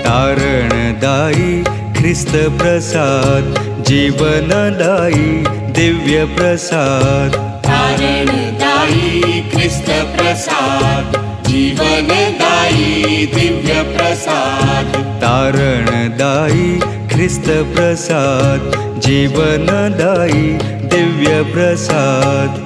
तारणदायी ख्रिस्त प्रसाद, जीवनदायी दिव्य प्रसाद। तारणदायी ख्रिस्त प्रसाद, जीवनदायी दिव्य प्रसाद। तारणदायी ख्रिस्त प्रसाद, जीवनदायी दिव्य प्रसाद।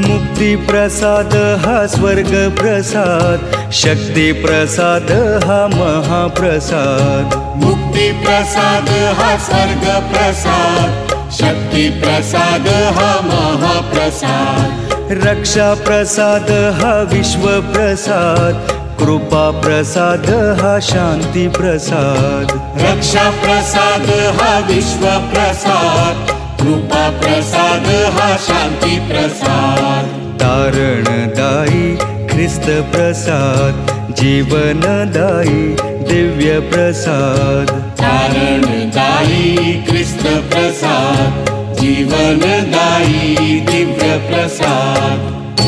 मुक्ति प्रसाद हा स्वर्ग प्रसाद, शक्ति प्रसाद हा महाप्रसाद। मुक्ति प्रसाद हा स्वर्ग प्रसाद, शक्ति प्रसाद हा महाप्रसाद। रक्षा प्रसाद हा विश्व प्रसाद, कृपा प्रसाद हा शांति प्रसाद। रक्षा प्रसाद हा विश्व प्रसाद, कृपा प्रसाद हा शांति प्रसाद। तारणदायी ख्रिस्त प्रसाद, जीवनदायी दिव्य प्रसाद। तारणदायी ख्रिस्त प्रसाद, जीवनदायी दिव्य प्रसाद।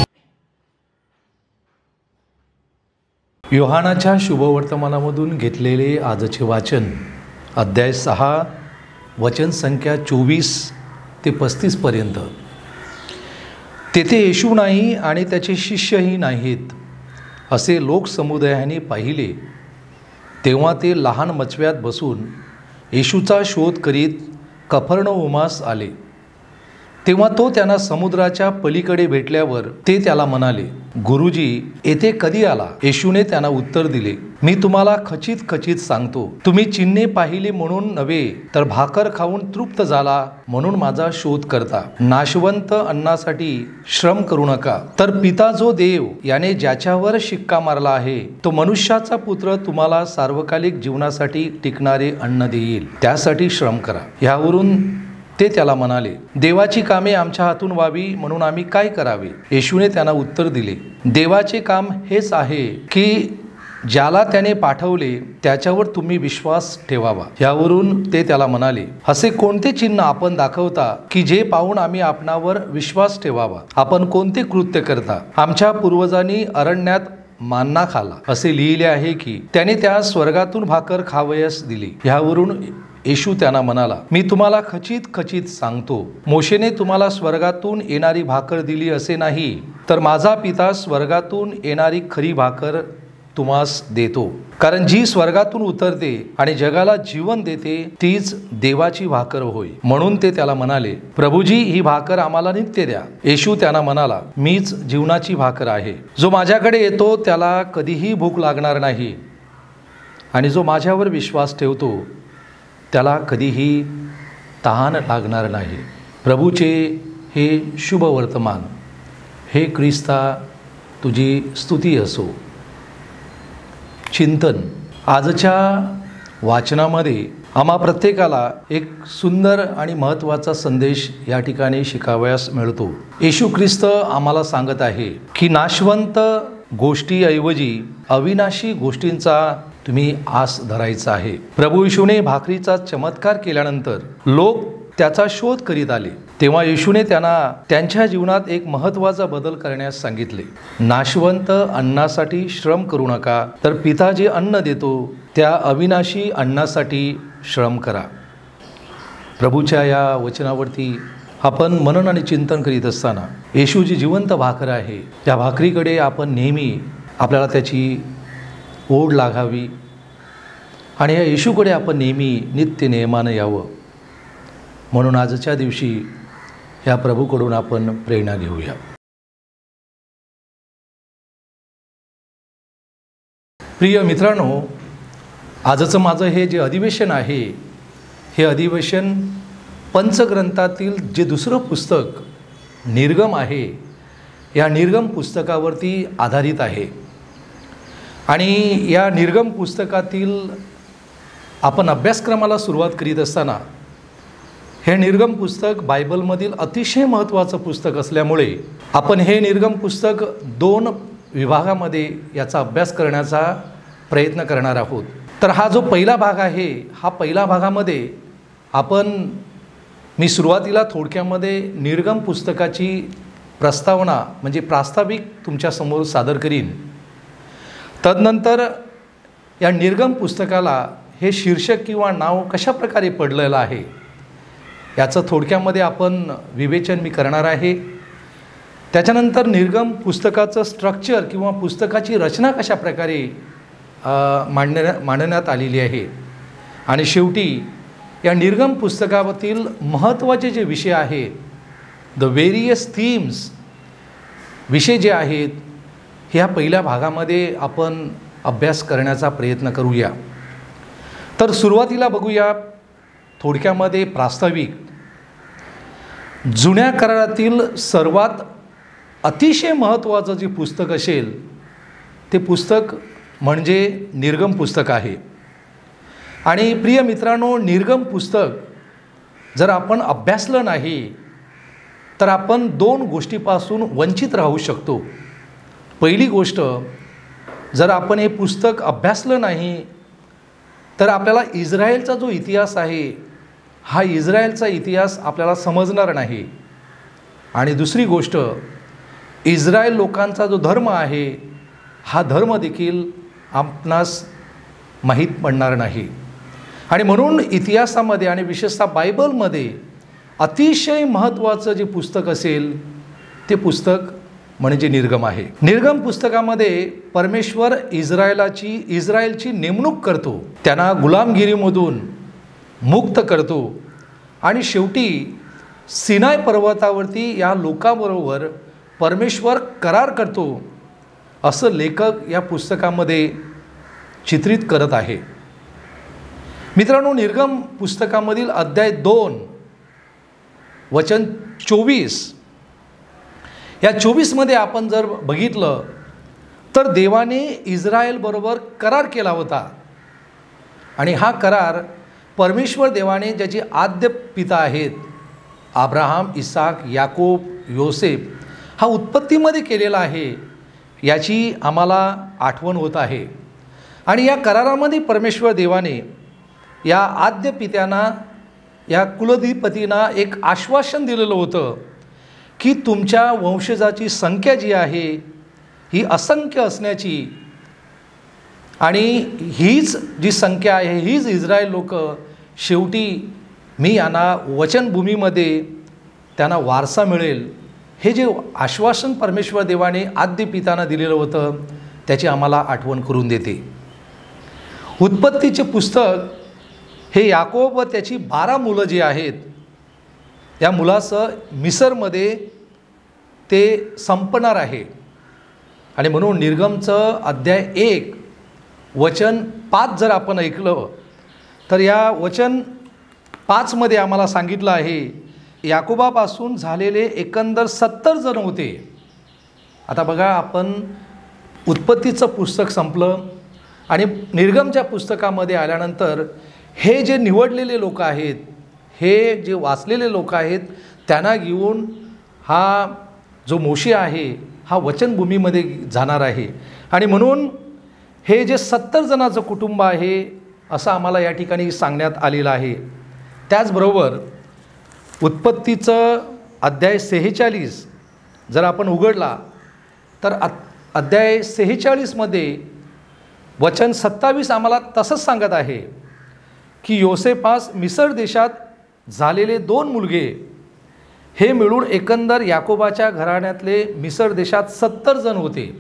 योहानाच्या शुभवर्तमानामधून घेतलेले आजचे वाचन, अध्याय 6, वचन संख्या 24 ते 35 पर्यंत। तेथे येशू नाही आणि त्याचे शिष्यही नाहीत असे लोकसमुदायाने पाहिले, तेव्हा ते लहान मचव्यात बसून येशूचा शोध करीत कफर्नहुमास आले। तेव्हा तो त्यांना समुद्राच्या पलीकडे भेटल्यावर ते त्याला म्हणाले, गुरुजी, येथे कधी आला? येशूने त्यांना उत्तर दिले, मी तुम्हाला खचित खचित सांगतो, तुम्ही चिन्हे पाहिले म्हणून नव्हे, तर भाकर खाऊन तृप्त झाला म्हणून माझा शोध करता। नाशवंत अन्नासाठी श्रम करू नका, तर पिता जो देव याने ज्याच्यावर शिक्का मारला आहे, तो मनुष्याचा पुत्र तुम्हाला सार्वकालिक जीवनासाठी टिकणारे अन्न देईल, त्यासाठी श्रम करा। यावरून ते त्याला म्हणाले, देवाची कामे आमच्या हातून व्हावी म्हणून आम्ही काय करावे? येशूने त्यांना उत्तर दिले, देवाचे काम हेच आहे की ज्याला त्याने पाठवले त्याच्यावर तुम्ही विश्वास ठेवावा। यावरून ते त्याला म्हणाले, असे कोणते चिन्ह आपण दाखवता की जे पाहून आम्ही आपणावर विश्वास ठेवावा? आपण कोणते कृत्य करता? आमच्या पूर्वजांनी अरण्यात मान्ना खाला, असे लिहिले आहे की त्याने त्या स्वर्गातून भाकर खावयास दिली। यावरून येशू त्यांना म्हणाला, मी तुम्हाला खचित खचित सांगतो, मोशेने तुम्हाला स्वर्गातून येणारी भाकर दिली असे नाही, तर माझा पिता स्वर्गातून येणारी खरी भाकर तुम्हास देतो। कारण जी स्वर्गातून उतरते आणि जगाला जीवन देते तीच देवाची भाकर होय। म्हणून ते त्याला म्हणाले, प्रभुजी, ही भाकर आम्हाला नित्य द्या। येशू त्यांना म्हणाला, मीच जीवनाची भाकर आहे। जो माझ्याकडे येतो त्याला कधीही भूक लागणार नाही, आणि जो माझ्यावर विश्वास ठेवतो त्याला कधीही तहान लागणार नाही। प्रभूचे हे शुभ वर्तमान। हे ख्रिस्ता, तुझी स्तुती असो। चिंतन। आजच्या वाचनामध्ये आम्हा प्रत्येकाला एक सुंदर आणि महत्त्वाचा संदेश या ठिकाणी शिकावयास मिळतो। येशू ख्रिस्त आम्हाला सांगत आहे की नाशवंत गोष्टीऐवजी अविनाशी गोष्टींचा तुम्ही आस धरायचा आहे। प्रभू येशूने भाकरीचा चमत्कार केल्यानंतर लोक त्याचा शोध करीत आले, तेव्हा येशूने त्यांना त्यांच्या जीवनात एक महत्त्वाचा बदल करण्यास सांगितले। नाशवंत अन्नासाठी श्रम करू नका, तर पिता जे अन्न देतो त्या अविनाशी अन्नासाठी श्रम करा। प्रभूच्या या वचनावरती आपण मनन आणि चिंतन करीत असताना येशू जी जिवंत भाकर आहे, या भाकरीकडे आपण नेहमी आपल्याला त्याची ओढ लागावी आणि या येशूकडे आपण नेहमी नित्य नियमानं यावं. म्हणून आजच्या दिवशी ह्या प्रभूकडून आपण प्रेरणा घेऊया. प्रिय मित्रांनो, आजचं माझं हे जे अधिवेशन आहे, हे अधिवेशन पंचग्रंथातील जे दुसरं पुस्तक निर्गम आहे, या निर्गम पुस्तकावरती आधारित आहे. आणि या निर्गम पुस्तकातील आपण अभ्यासक्रमाला सुरुवात करीत असताना हे निर्गम पुस्तक बायबलमधील अतिशय महत्त्वाचं पुस्तक असल्यामुळे आपण हे निर्गम पुस्तक 2 विभागामध्ये याचा अभ्यास करण्याचा प्रयत्न करणार आहोत. तर हा जो पहिला भाग आहे, हा पहिला भागामध्ये मी सुरुवातीला थोडक्यामध्ये निर्गम पुस्तकाची प्रस्तावना म्हणजे प्रास्ताविक तुमच्यासमोर सादर करीन. तदनंतर या निर्गम पुस्तकाला हे शीर्षक किंवा नाव कशा प्रकारे पडलेलं आहे याचं थोडक्यामध्ये आपण विवेचन मी करणार आहे. त्याच्यानंतर निर्गम पुस्तकाचं स्ट्रक्चर किंवा पुस्तकाची रचना कशा प्रकारे मांडण्यात आलेली आहे. आणि शेवटी या निर्गम पुस्तकातील महत्त्वाचे जे विषय आहेत, द व्हेरियस थीम्स विषय जे आहेत, ह्या पहिल्या भागामध्ये आपण अभ्यास करण्याचा प्रयत्न करूया. तर सुरुवातीला बघूया थोडक्यामध्ये प्रास्ताविक. जुन्या करारातील सर्वात अतिशय महत्त्वाचं जे पुस्तक असेल ते पुस्तक म्हणजे निर्गम पुस्तक आहे. आणि प्रिय मित्रांनो, निर्गम पुस्तक जर आपण अभ्यासलं नाही तर आपण 2 गोष्टीपासून वंचित राहू शकतो. पहिली गोष्ट, जर आपण हे पुस्तक अभ्यासलं नाही तर आपल्याला इस्रायलचा जो इतिहास आहे, हा इस्रायलचा इतिहास आपल्याला समजणार नाही. आणि दुसरी गोष्ट, इस्रायल लोकांचा जो धर्म आहे, हा धर्म देखील आपणास माहीत पडणार नाही. आणि म्हणून इतिहासामध्ये आणि विशेषतः बायबलमध्ये अतिशय महत्त्वाचं जे पुस्तक असेल ते पुस्तक म्हणजे निर्गम आहे. निर्गम पुस्तकामध्ये परमेश्वर इस्रायलची नेमणूक करतो, त्यांना गुलामगिरीमधून मुक्त करतो आणि शेवटी सिनाय पर्वतावरती या लोकांबरोबर परमेश्वर करार करतो, असं लेखक या पुस्तकामध्ये चित्रित करत आहे. मित्रांनो, निर्गम पुस्तकामधील अध्याय 2 वचन 24, या 24मध्ये आपण जर बघितलं तर देवाने इस्रायलबरोबर करार केला होता. आणि हा करार परमेश्वर देवाने ज्याचे आद्य पिता आहेत अब्राहम, इसाक, याकोब, योसेफ, हा उत्पत्तीमध्ये केलेला आहे, याची आम्हाला आठवण होत आहे. आणि या करारामध्ये परमेश्वर देवाने या आद्य पित्यांना, या कुलधिपतींना एक आश्वासन दिलेलं होतं की तुमच्या वंशजाची संख्या जी आहे ही असंख्य असण्याची, आणि हीच जी संख्या आहे, हीच इस्रायल लोक शेवटी मी यांना वचनभूमीमध्ये त्यांना वारसा मिळेल, हे जे आश्वासन परमेश्वर देवाने आद्य पित्यांना दिलेलं होतं त्याची आम्हाला आठवण करून देते. उत्पत्तीचे पुस्तक हे याकोब व त्याची 12 मुलं जी आहेत, या मुलासह मिसरमध्ये ते संपणार आहे. आणि म्हणून निर्गमचं अध्याय 1 वचन 5 जर आपण ऐकलं तर या वचन 5मध्ये आम्हाला सांगितलं आहे, याकोबापासून झालेले एकंदर 70 जण होते. आता बघा, आपण उत्पत्तीचं पुस्तक संपलं आणि निर्गमच्या पुस्तकामध्ये आल्यानंतर हे जे निवडलेले लोक आहेत, हे जे वाचलेले लोक आहेत, त्यांना घेऊन हा जो मोशे आहे हा वचनभूमीमध्ये जाणार आहे. आणि म्हणून हे जे 70 जणांचं कुटुंब आहे असं आम्हाला या ठिकाणी सांगण्यात आलेलं आहे. त्याचबरोबर उत्पत्तीचं अध्याय 46 जर आपण उघडला तर अध्याय 46मध्ये वचन 27 आम्हाला तसंच सांगत आहे की योसेफास मिसर देशात झालेले 2 मुलगे हे मिळून एकंदर याकोबाच्या घराण्यातले मिसर देशात 70 जण होते.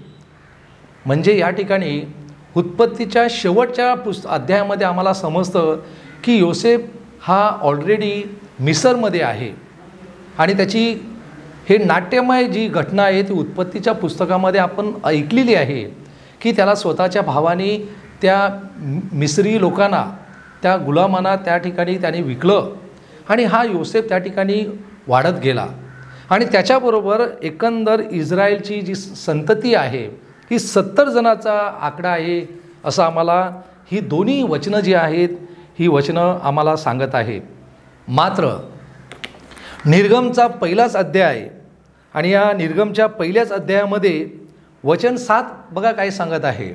म्हणजे या ठिकाणी उत्पत्तीच्या शेवटच्या अध्यायामध्ये आम्हाला समजतं की योसेफ हा ऑलरेडी मिसरमध्ये आहे आणि त्याची हे नाट्यमय जी घटना आहे ती उत्पत्तीच्या पुस्तकामध्ये आपण ऐकलेली आहे की त्याला स्वतःच्या भावाने त्या मिस्री लोकांना, त्या गुलामांना त्या ठिकाणी त्याने विकलं आणि हा योसेफ त्या ठिकाणी वाढत गेला आणि त्याच्याबरोबर एकंदर इस्रायलची जी संतती आहे ही 70 जणांचा आकडा आहे असं आम्हाला ही दोन्ही वचनं जी आहेत ही वचनं आम्हाला सांगत आहे. मात्र निर्गमचा पहिलाच अध्याय आणि या निर्गमच्या पहिल्याच अध्यायामध्ये वचन 7 बघा काय सांगत आहे.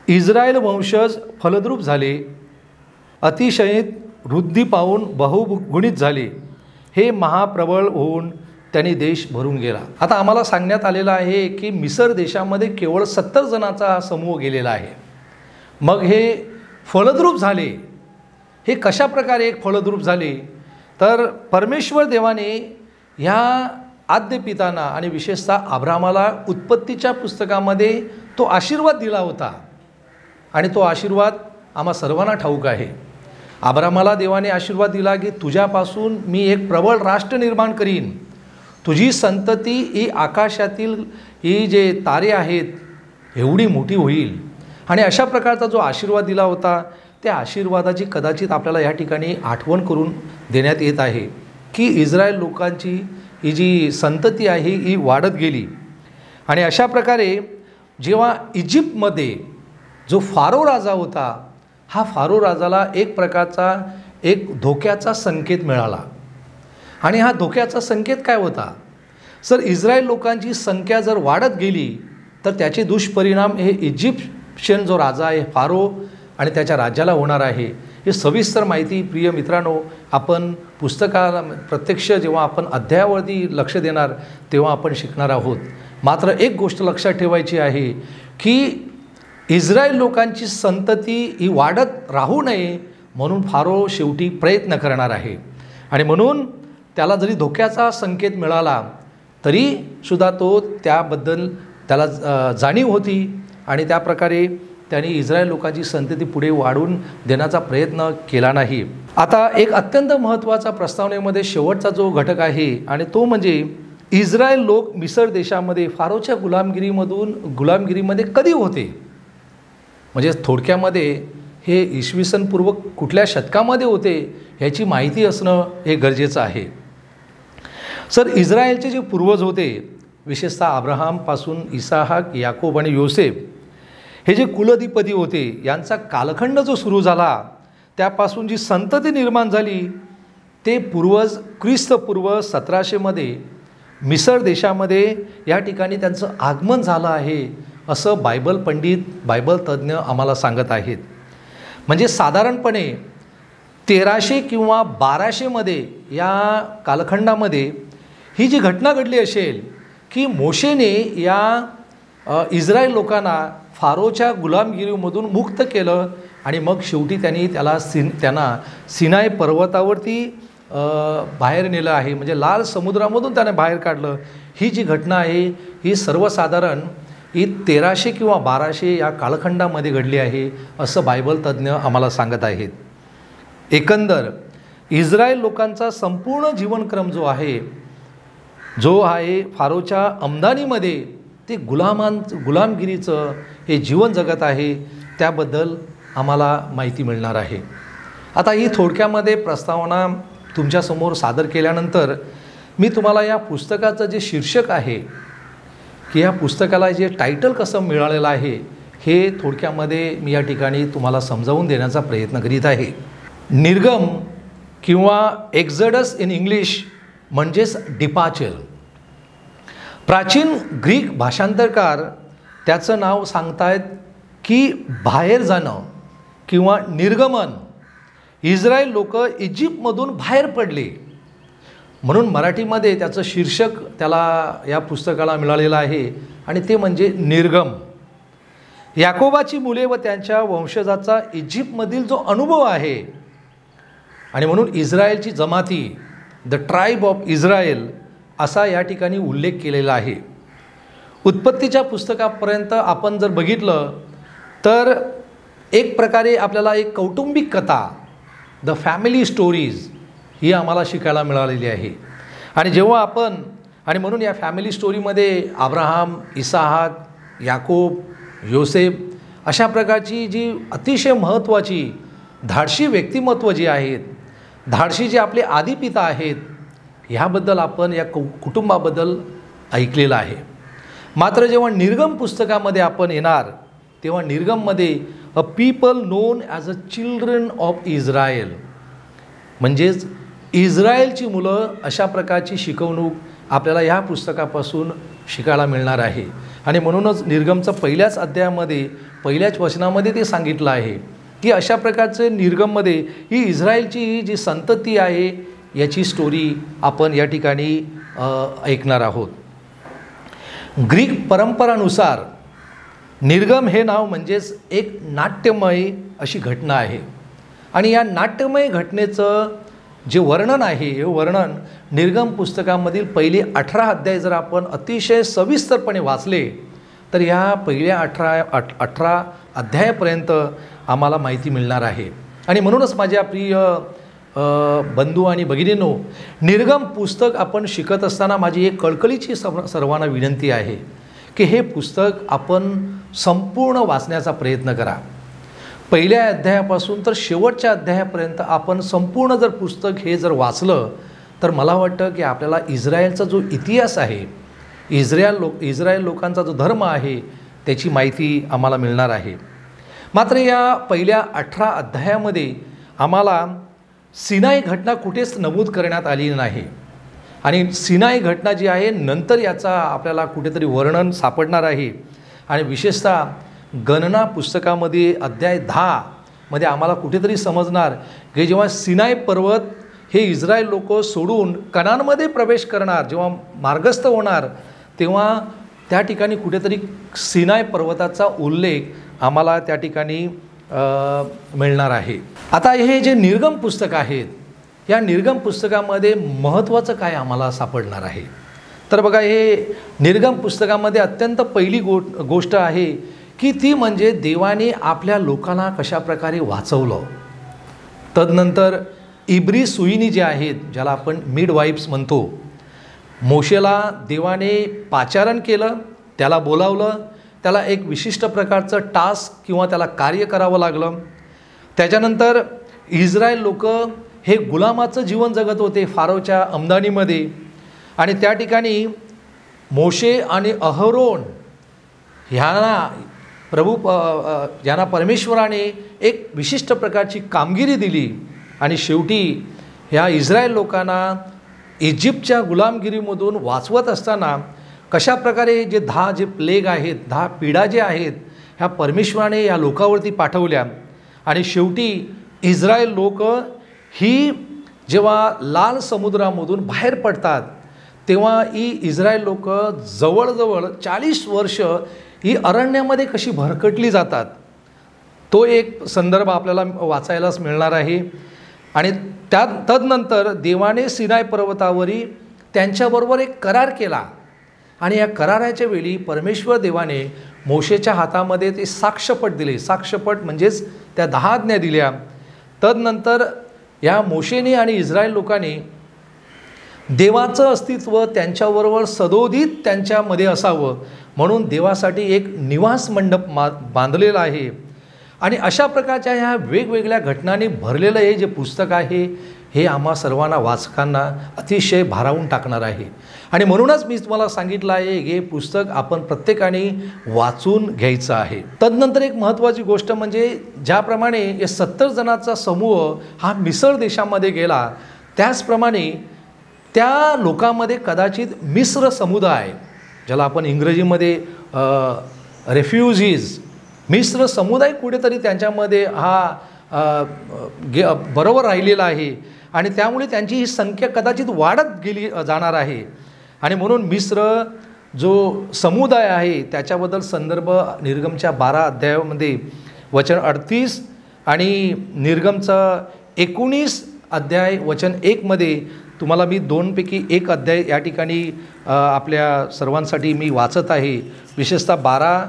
इस्रायल वंशज फलद्रूप झाले, अतिशयित वृद्धी पाहून बहुगुणित झाले, हे महाप्रबळ होऊन त्यांनी देश भरून गेला. आता आम्हाला सांगण्यात आलेलं आहे की मिसर देशामध्ये केवळ 70 जणांचा हा समूह गेलेला आहे. मग हे फलद्रूप झाले, हे कशा प्रकारे एक फलद्रूप झाले तर परमेश्वर देवाने ह्या आद्य पितांना आणि विशेषतः अब्रामाला उत्पत्तीच्या पुस्तकामध्ये तो आशीर्वाद दिला होता आणि तो आशीर्वाद आम्हा सर्वांना ठाऊक आहे. अब्रामाला देवाने आशीर्वाद दिला की तुझ्यापासून मी एक प्रबळ राष्ट्र निर्माण करीन, तुझी संतती ही आकाशातील ही जे तारे आहेत एवढी मोठी होईल. आणि अशा प्रकारचा जो आशीर्वाद दिला होता त्या आशीर्वादाची कदाचित आपल्याला या ठिकाणी आठवण करून देण्यात येत आहे की इस्रायल लोकांची ही जी संतती आहे ही वाढत गेली. आणि अशा प्रकारे जेव्हा इजिप्तमध्ये जो फारो राजा होता, हा फारो राजाला एक प्रकारचा एक धोक्याचा संकेत मिळाला. आणि हा धोक्याचा संकेत काय होता, सर इस्रायल लोकांची संख्या जर वाढत गेली तर त्याचे दुष्परिणाम हे इजिप्शियन जो राजा आहे फारो आणि त्याच्या राज्याला होणार आहे. हे सविस्तर माहिती प्रिय मित्रांनो आपण पुस्तकाला प्रत्यक्ष जेव्हा आपण अध्यायावरती लक्ष देणार तेव्हा आपण शिकणार आहोत. मात्र एक गोष्ट लक्षात ठेवायची आहे की इस्रायल लोकांची संतती ही वाढत राहू नये म्हणून फारो शेवटी प्रयत्न करणार आहे. आणि म्हणून त्याला जरी धोक्याचा संकेत मिळाला तरीसुद्धा तो त्याबद्दल त्याला जाणीव होती आणि त्या प्रकारे त्यांनी इस्रायल लोकांची संतती पुढे वाढवून देण्याचा प्रयत्न केला नाही. आता एक अत्यंत महत्त्वाचा प्रस्तावनेमध्ये शेवटचा जो घटक आहे आणि तो म्हणजे इस्रायल लोक मिसर देशामध्ये फारोच्या गुलामगिरीमध्ये कधी होते, म्हणजे थोडक्यामध्ये हे इसवी सन पूर्व कुठल्या शतकामध्ये होते ह्याची माहिती असणं हे गरजेचं आहे. सर इस्रायलचे जे पूर्वज होते विशेषतः अब्राहामपासून इसाहाक, याकोब आणि योसेफ हे जे कुलधिपती होते यांचा कालखंड जो सुरू झाला त्यापासून जी संतती निर्माण झाली ते पूर्वज ख्रिस्तपूर्व 1700 मिसर देशामध्ये या ठिकाणी त्यांचं आगमन झालं आहे असं बायबल पंडित, बायबल तज्ज्ञ आम्हाला सांगत आहेत. म्हणजे साधारणपणे 1300 किंवा 1200 या कालखंडामध्ये ही जी घटना घडली असेल की मोशेने या इस्रायल लोकांना फारोच्या गुलामगिरीमधून मुक्त केलं आणि मग शेवटी त्यांना सिनाय पर्वतावरती बाहेर नेलं आहे, म्हणजे लाल समुद्रामधून त्याने बाहेर काढलं. ही जी घटना आहे ही सर्वसाधारण ही 1300 किंवा 1200 या कालखंडामध्ये घडली आहे असं बायबल तज्ज्ञ आम्हाला सांगत आहेत. एकंदर इस्रायल लोकांचा संपूर्ण जीवनक्रम जो आहे फारोच्या अंमदानीमध्ये ते गुलामगिरीचं हे जीवन जगत आहे त्याबद्दल आम्हाला माहिती मिळणार आहे. आता ही थोडक्यामध्ये प्रस्तावना तुमच्यासमोर सादर केल्यानंतर मी तुम्हाला या पुस्तकाचं जे शीर्षक आहे की या पुस्तकाला जे टायटल कसं मिळालेलं आहे हे थोडक्यामध्ये मी या ठिकाणी तुम्हाला समजावून देण्याचा प्रयत्न करीत आहे. निर्गम किंवा एक्झडस इन इंग्लिश म्हणजेच डिपार्चर. प्राचीन ग्रीक भाषांतरकार त्याचं नाव सांगतायत की बाहेर जाणं किंवा निर्गमन. इस्रायल लोक इजिप्तमधून बाहेर पडले म्हणून मराठीमध्ये त्याचं शीर्षक त्याला या पुस्तकाला मिळालेलं आहे आणि ते म्हणजे निर्गम. याकोबाची मुले व त्यांच्या वंशजाचा इजिप्तमधील जो अनुभव आहे आणि म्हणून इस्रायलची जमाती द ट्राईब ऑफ इस्रायल असा या ठिकाणी उल्लेख केलेला आहे. उत्पत्तीच्या पुस्तकापर्यंत आपण जर बघितलं तर एक प्रकारे आपल्याला एक कौटुंबिक कथा, द फॅमिली स्टोरीज ही आम्हाला शिकायला मिळालेली आहे. आणि जेव्हा आपण आणि म्हणून या फॅमिली स्टोरीमध्ये अब्राहम, इसाहाक, याकोब, योसेफ अशा प्रकारची जी अतिशय महत्त्वाची धाडशी व्यक्तिमत्व जी आहेत, धाडशी जे आपले आदिपिता आहेत, ह्याबद्दल आपण या कुटुंबाबद्दल ऐकलेलं आहे. मात्र जेव्हा निर्गम पुस्तकामध्ये आपण येणार तेव्हा निर्गममध्ये a people known as a children of Israel, म्हणजेच इस्रायलची मुलं, अशा प्रकारची शिकवणूक आपल्याला ह्या पुस्तकापासून शिकायला मिळणार आहे. आणि म्हणूनच निर्गमचं पहिल्याच अध्यायामध्ये पहिल्याच वचनामध्ये ते सांगितलं आहे की अशा प्रकारचे निर्गममध्ये ही इस्रायलची जी संतती आहे याची स्टोरी आपण या ठिकाणी ऐकणार आहोत. ग्रीक परंपरानुसार निर्गम हे नाव म्हणजेच एक नाट्यमय अशी घटना आहे. आणि या नाट्यमय घटनेचं जे वर्णन आहे हे वर्णन निर्गम पुस्तकामधील पहिले 18 अध्याय जर आपण अतिशय सविस्तरपणे वाचले तर ह्या पहिल्या 18 अध्यायापर्यंत आम्हाला माहिती मिळणार आहे. आणि म्हणूनच माझ्या प्रिय बंधू आणि भगिनींनो, निर्गम पुस्तक आपण शिकत असताना माझी एक कळकळीची सर्वांना विनंती आहे की हे पुस्तक आपण संपूर्ण वाचण्याचा प्रयत्न करा. पहिल्या अध्यायापासून तर शेवटच्या अध्यायापर्यंत आपण संपूर्ण जर पुस्तक हे जर वाचलं तर मला वाटतं की आपल्याला इस्रायलचा जो इतिहास आहे, इस्रायल लोकांचा जो धर्म आहे त्याची माहिती आम्हाला मिळणार आहे. मात्र या पहिल्या 18 अध्यायामध्ये आम्हाला सिनाई घटना कुठेच नमूद करण्यात आली नाही. आणि सिनाई घटना जी आहे नंतर याचा आपल्याला कुठेतरी वर्णन सापडणार आहे. आणि विशेषतः गणना पुस्तकामध्ये अध्याय 10 मध्ये आम्हाला कुठेतरी समजणार की जेव्हा सिनाई पर्वत हे इस्रायल लोक सोडून कनानमध्ये प्रवेश करणार, जेव्हा मार्गस्थ होणार, तेव्हा त्या ठिकाणी कुठेतरी सिनाई पर्वताचा उल्लेख आम्हाला त्या ठिकाणी मिळणार आहे. आता हे जे निर्गम पुस्तक आहेत, या निर्गम पुस्तकामध्ये महत्त्वाचं काय आम्हाला सापडणार आहे तर बघा, हे निर्गम पुस्तकामध्ये अत्यंत पहिली गोष्ट आहे की ती म्हणजे देवाने आपल्या लोकांना कशाप्रकारे वाचवलं. तदनंतर इब्री सुईणी जे आहेत, ज्याला आपण मिडवाईफ्स म्हणतो, मोशेला देवाने पाचारण केलं, त्याला बोलावलं, त्याला एक विशिष्ट प्रकारचं टास्क किंवा त्याला कार्य करावं लागलं. त्याच्यानंतर इस्रायल लोक हे गुलामाचं जीवन जगत होते फारोच्या अंमदानीमध्ये. आणि त्या ठिकाणी मोशे आणि अहरोन यांना परमेश्वराने एक विशिष्ट प्रकारची कामगिरी दिली. आणि शेवटी ह्या इस्रायल लोकांना इजिप्तच्या गुलामगिरीमधून वाचवत असताना कशाप्रकारे जे 10 जे प्लेग आहेत, 10 पीडा जे आहेत, ह्या परमेश्वराने या लोकावरती पाठवल्या. आणि शेवटी इस्रायल लोक ही जेव्हा लाल समुद्रामधून बाहेर पडतात तेव्हा ही इस्रायल लोक जवळजवळ 40 वर्ष ही अरण्यामध्ये कशी भरकटली जातात, तो एक संदर्भ आपल्याला वाचायलाच मिळणार आहे. आणि तदनंतर देवाने सिनाई पर्वतावरी त्यांच्याबरोबर एक करार केला. आणि या कराराच्या वेळी परमेश्वर देवाने मोशेच्या हातामध्ये ते साक्षपट दिले. साक्षपट म्हणजेच त्या 10 आज्ञा दिल्या. तदनंतर या मोशेने आणि इस्रायल लोकांनी देवाचं अस्तित्व त्यांच्याबरोबर सदोदित त्यांच्यामध्ये असावं म्हणून देवासाठी एक निवास मंडप बांधलेला आहे. आणि अशा प्रकारच्या ह्या वेगवेगळ्या घटनांनी भरलेलं हे जे पुस्तक आहे हे आम्हा सर्वांना वाचकांना अतिशय भारावून टाकणार आहे. आणि म्हणूनच मी तुम्हाला सांगितलं आहे हे पुस्तक आपण प्रत्येकाने वाचून घ्यायचं आहे. तदनंतर एक महत्त्वाची गोष्ट म्हणजे ज्याप्रमाणे हे 70 जणांचा समूह हा मिसर देशामध्ये गेला, त्याचप्रमाणे त्या लोकांमध्ये कदाचित मिस्र समुदाय, ज्याला आपण इंग्रजीमध्ये रेफ्युजीज, मिस्र समुदाय कुठेतरी त्यांच्यामध्ये हा बरोबर राहिलेला आहे. आणि त्यामुळे त्यांची ही संख्या कदाचित वाढत गेली जाणार आहे. आणि म्हणून मिस्र जो समुदाय आहे त्याच्याबद्दल संदर्भ निर्गमच्या 12 अध्यायामध्ये वचन 38 आणि निर्गमचा 19 अध्याय वचन 1 मध्ये तुम्हाला मी 2पैकी 1 अध्याय या ठिकाणी आपल्या सर्वांसाठी मी वाचत आहे. विशेषतः 12